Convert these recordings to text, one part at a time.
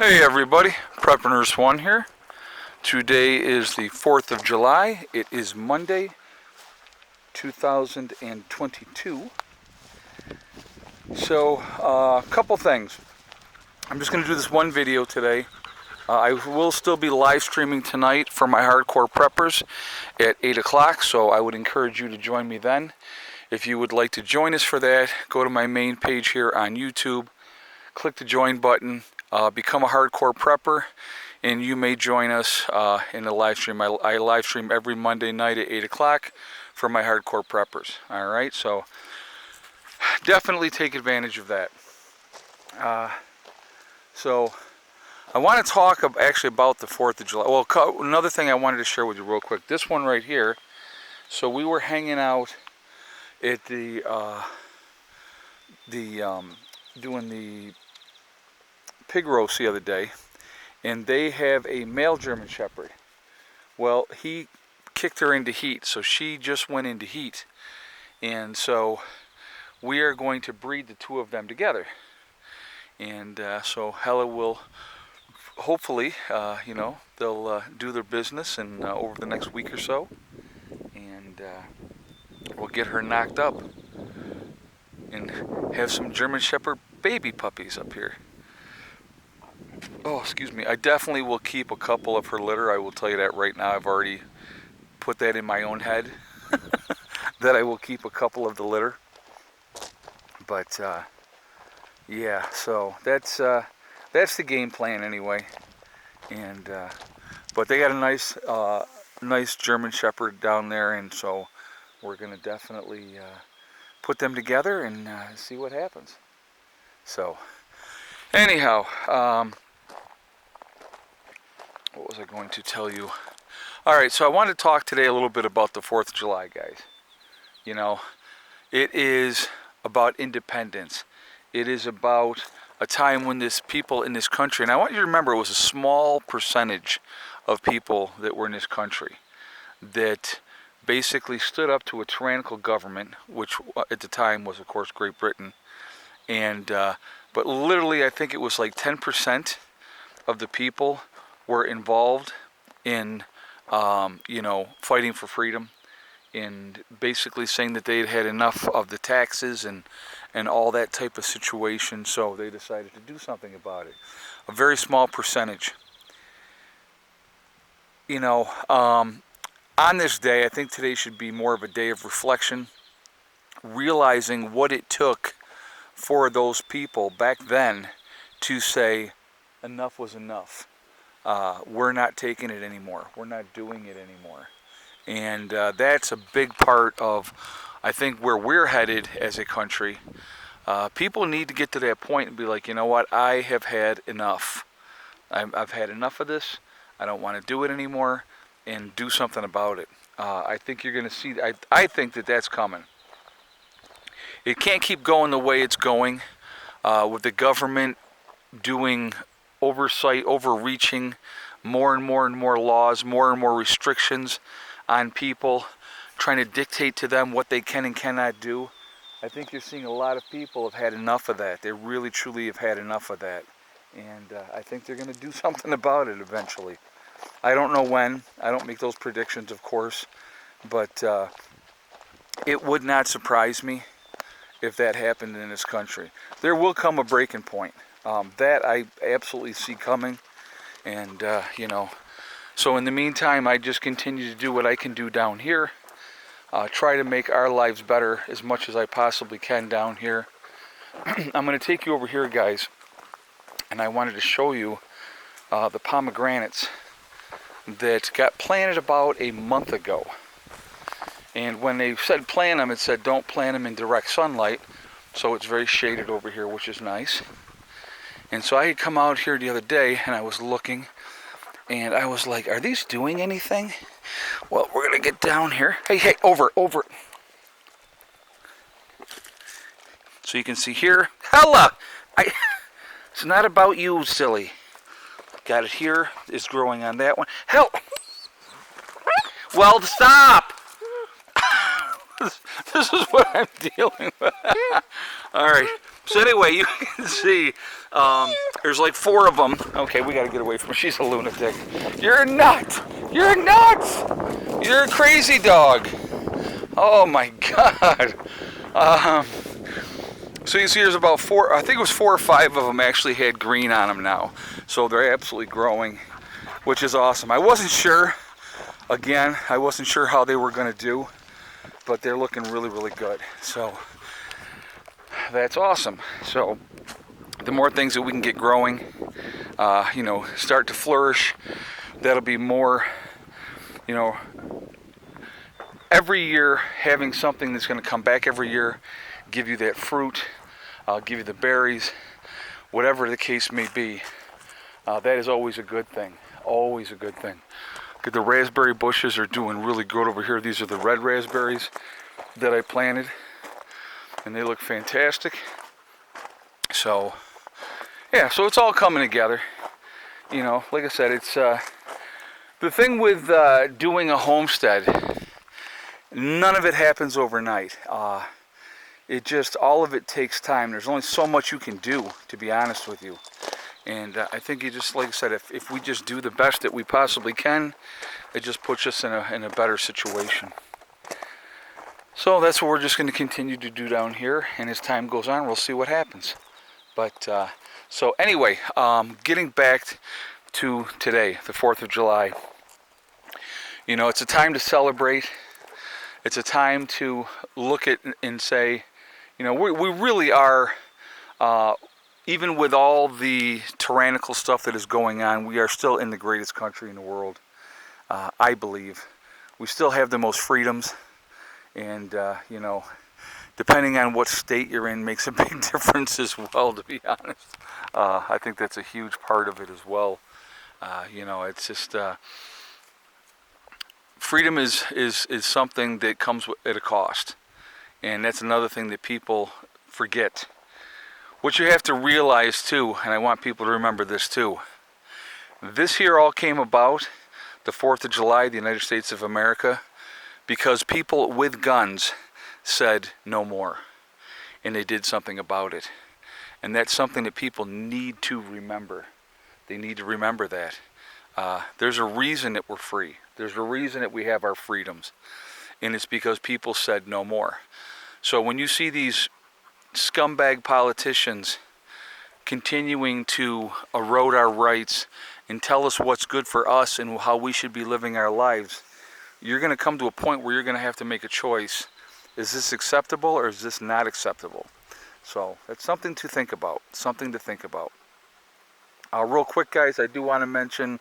Hey everybody, Prep Nurse 1 here. Today is the 4th of July. It is Monday, 2022. So, a couple things. I'm just going to do this one video today. I will still be live streaming tonight for my hardcore preppers at 8 o'clock, so I would encourage you to join me then. If you would like to join us for that, go to my main page here on YouTube, click the join button, become a hardcore prepper, and you may join us in the live stream. I live stream every Monday night at 8 o'clock for my hardcore preppers. Alright, so definitely take advantage of that. So I want to talk actually about the 4th of July. Well, another thing I wanted to share with you real quick. This one right here. So we were hanging out at the doing the pig roast the other day, and they have a male German Shepherd. Well, he kicked her into heat, so she just went into heat, and so we are going to breed the two of them together. And so Hella will hopefully, they'll do their business and over the next week or so, and we'll get her knocked up and have some German Shepherd baby puppies up here. Oh, excuse me. I definitely will keep a couple of her litter. I will tell you that right now. I've already put that in my own head that I will keep a couple of the litter. But yeah, so that's the game plan anyway. And but they got a nice German Shepherd down there, and so we're gonna definitely put them together and see what happens. So anyhow, what was I going to tell you? Alright, so I wanted to talk today a little bit about the 4th of July, guys. You know, it is about independence. It is about a time when this people in this country, and I want you to remember it was a small percentage of people that were in this country that basically stood up to a tyrannical government, which at the time was, of course, Great Britain. And but literally, I think it was like 10% of the people were involved in, fighting for freedom, and basically saying that they'd had enough of the taxes and all that type of situation, so they decided to do something about it. A very small percentage. On this day, I think today should be more of a day of reflection, realizing what it took for those people back then to say enough was enough. We're not taking it anymore. We're not doing it anymore. And that's a big part of, I think, where we're headed as a country. People need to get to that point and be like, you know what, I have had enough. I've had enough of this. I don't want to do it anymore, and do something about it. I think you're going to see, I think that that's coming. It can't keep going the way it's going, with the government doing oversight, overreaching, more and more laws, more and more restrictions on people, trying to dictate to them what they can and cannot do. I think you're seeing a lot of people have had enough of that. They really, truly have had enough of that. And I think they're going to do something about it eventually. I don't know when. I don't make those predictions, of course. But it would not surprise me if that happened in this country. There will come a breaking point. That I absolutely see coming. And, so in the meantime, I just continue to do what I can do down here. Try to make our lives better as much as I possibly can down here. I'm going to take you over here, guys, and I wanted to show you the pomegranates that got planted about a month ago. And when they said plant them, it said don't plant them in direct sunlight, so it's very shaded over here, which is nice. And so I had come out here the other day, and I was looking, and I was like, are these doing anything? Well, we're going to get down here. Hey, over. So you can see here. Hella! It's not about you, silly. Got it here. It's growing on that one. Hell! Well, stop! This is what I'm dealing with. All right. So anyway, you can see there's like 4 of them. Okay, we got to get away from her. She's a lunatic. You're a nut. You're nuts. You're a crazy dog. Oh my God. So you see there's about 4, I think it was 4 or 5 of them actually had green on them now. So they're absolutely growing, which is awesome. I wasn't sure, again, I wasn't sure how they were going to do, but they're looking really, really good. So that's awesome. So the more things that we can get growing, you know, start to flourish, that'll be more, you know, every year having something that's going to come back every year, give you that fruit, give you the berries, whatever the case may be. That is always a good thing. Always a good thing. The raspberry bushes are doing really good over here. These are the red raspberries that I planted, and they look fantastic. So, yeah, so it's all coming together. You know, like I said, it's the thing with doing a homestead. None of it happens overnight. It just, all of it takes time. There's only so much you can do, to be honest with you. And I think you just, like I said, if we just do the best that we possibly can, it just puts us in a better situation. So that's what we're just going to continue to do down here. And as time goes on, we'll see what happens. But, so anyway, getting back to today, the 4th of July. You know, it's a time to celebrate. It's a time to look at and say, you know, we really are, even with all the tyrannical stuff that is going on, we are still in the greatest country in the world, I believe. We still have the most freedoms, and, you know, depending on what state you're in makes a big difference as well, to be honest. I think that's a huge part of it as well. You know, it's just... freedom is something that comes at a cost, and that's another thing that people forget. What you have to realize too, and I want people to remember this too, this here all came about, the 4th of July, the United States of America, because people with guns said no more, and they did something about it. And that's something that people need to remember. They need to remember that. There's a reason that we're free. There's a reason that we have our freedoms. And it's because people said no more. So when you see these scumbag politicians continuing to erode our rights and tell us what's good for us and how we should be living our lives, you're going to come to a point where you're going to have to make a choice. Is this acceptable or is this not acceptable? So that's something to think about. Something to think about. Real quick, guys, I do want to mention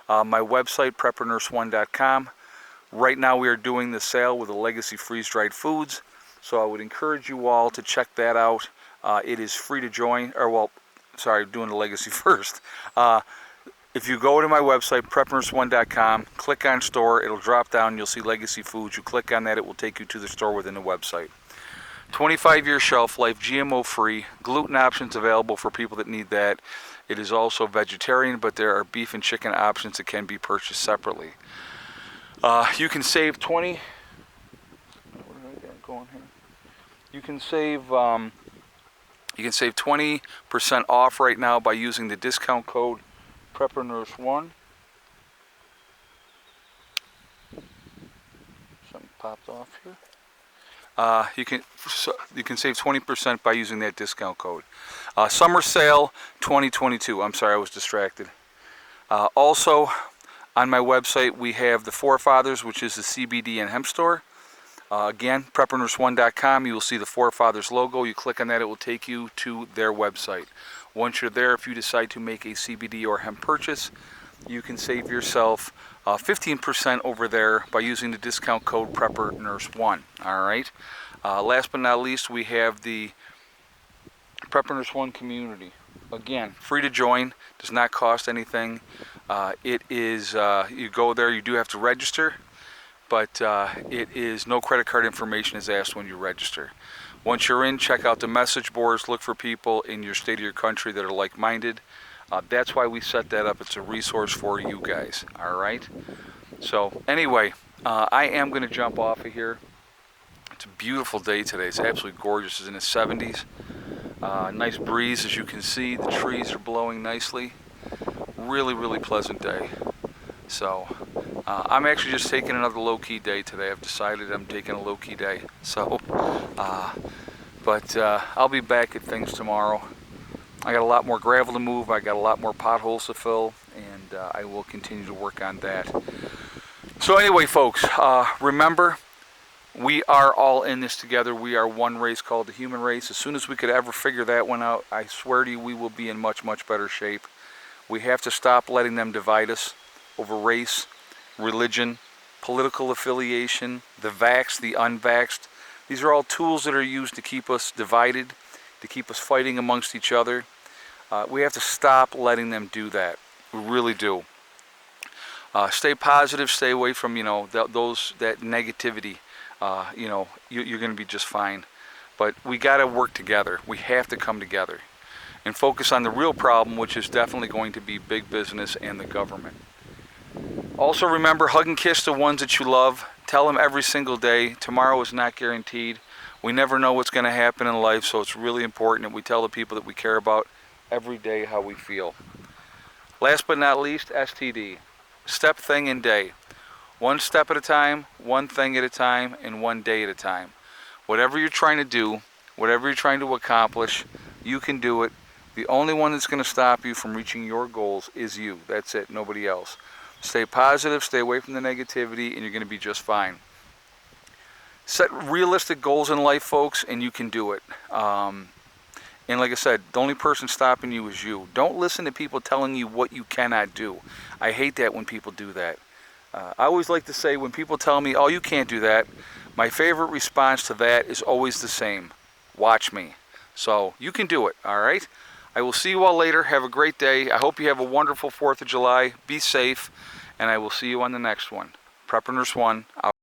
my website, preppernurse1.com. Right now we are doing the sale with the Legacy freeze-dried foods, so I would encourage you all to check that out. It is free to join, or well, sorry, doing the Legacy first. If you go to my website, preppernurse1.com, click on store, it'll drop down, you'll see Legacy Foods. You click on that, it will take you to the store within the website. 25-year shelf life, GMO free, gluten options available for people that need that. It is also vegetarian, but there are beef and chicken options that can be purchased separately. You can save 20. Where did I get going here? You can save 20% off right now by using the discount code PrepperNurse1. Something popped off here. You can save 20% by using that discount code. Summer sale 2022. I'm sorry, I was distracted. Also, on my website, we have the Forefathers, which is the CBD and hemp store. Again, preppernurse1.com. You will see the Forefathers logo. You click on that, it will take you to their website. Once you're there, if you decide to make a CBD or hemp purchase, you can save yourself 15% over there by using the discount code PrepperNurse1. All right. Last but not least, we have the PrepperNurse1 community. Again, free to join, does not cost anything. It is, you go there, you do have to register, but it is no credit card information is asked when you register. Once you're in, check out the message boards, look for people in your state or your country that are like-minded. That's why we set that up. It's a resource for you guys. All right. So anyway, I am going to jump off of here. It's a beautiful day today. It's absolutely gorgeous. It's in the 70s. Nice breeze, as you can see. The trees are blowing nicely. Really, really pleasant day. So I'm actually just taking another low-key day today. I've decided I'm taking a low-key day. So, but I'll be back at things tomorrow. I got a lot more gravel to move. I got a lot more potholes to fill, and I will continue to work on that. So anyway, folks, remember, we are all in this together. We are one race called the human race. As soon as we could ever figure that one out, I swear to you, we will be in much, much better shape. We have to stop letting them divide us over race, religion, political affiliation, the vaxxed, the unvaxxed. These are all tools that are used to keep us divided, to keep us fighting amongst each other. We have to stop letting them do that. We really do. Stay positive. Stay away from, that negativity. You're going to be just fine. But we got to work together. We have to come together and focus on the real problem, which is definitely going to be big business and the government. Also remember, hug and kiss the ones that you love. Tell them every single day, tomorrow is not guaranteed. We never know what's going to happen in life, so it's really important that we tell the people that we care about every day how we feel. Last but not least, STD. Step, thing, and day. One step at a time, one thing at a time, and one day at a time. Whatever you're trying to do, whatever you're trying to accomplish, you can do it. The only one that's going to stop you from reaching your goals is you. That's it, nobody else. Stay positive, stay away from the negativity, and you're going to be just fine. Set realistic goals in life, folks, and you can do it. And like I said, the only person stopping you is you. Don't listen to people telling you what you cannot do. I hate that when people do that. I always like to say, when people tell me, oh, you can't do that, my favorite response to that is always the same. Watch me. So you can do it, all right? I will see you all later. Have a great day. I hope you have a wonderful 4th of July. Be safe, and I will see you on the next one. Prepper Nurse 1 out.